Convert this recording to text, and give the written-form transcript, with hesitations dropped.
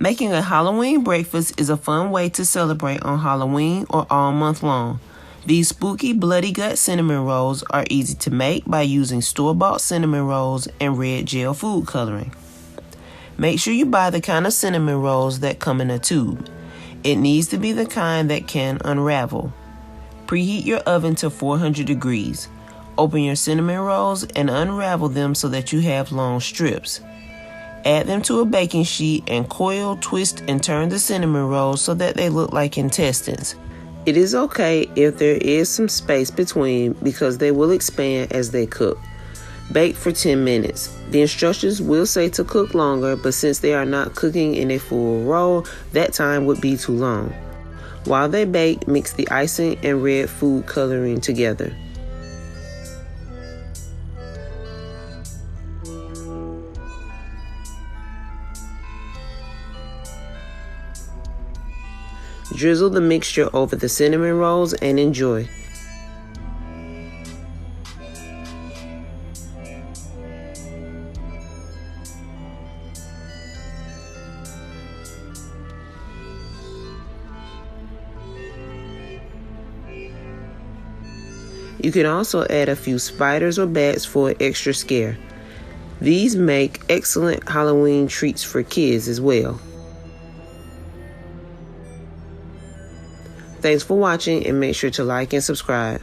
Making a Halloween breakfast is a fun way to celebrate on Halloween or all month long. These spooky bloody gut cinnamon rolls are easy to make by using store-bought cinnamon rolls and red gel food coloring. Make sure you buy the kind of cinnamon rolls that come in a tube. It needs to be the kind that can unravel. Preheat your oven to 400 degrees. Open your cinnamon rolls and unravel them so that you have long strips. Add them to a baking sheet and coil, twist, and turn the cinnamon rolls so that they look like intestines. It is okay if there is some space between because they will expand as they cook. Bake for 10 minutes. The instructions will say to cook longer, but since they are not cooking in a full roll, that time would be too long. While they bake, mix the icing and red food coloring together. Drizzle the mixture over the cinnamon rolls and enjoy. You can also add a few spiders or bats for an extra scare. These make excellent Halloween treats for kids as well. Thanks for watching and make sure to like and subscribe.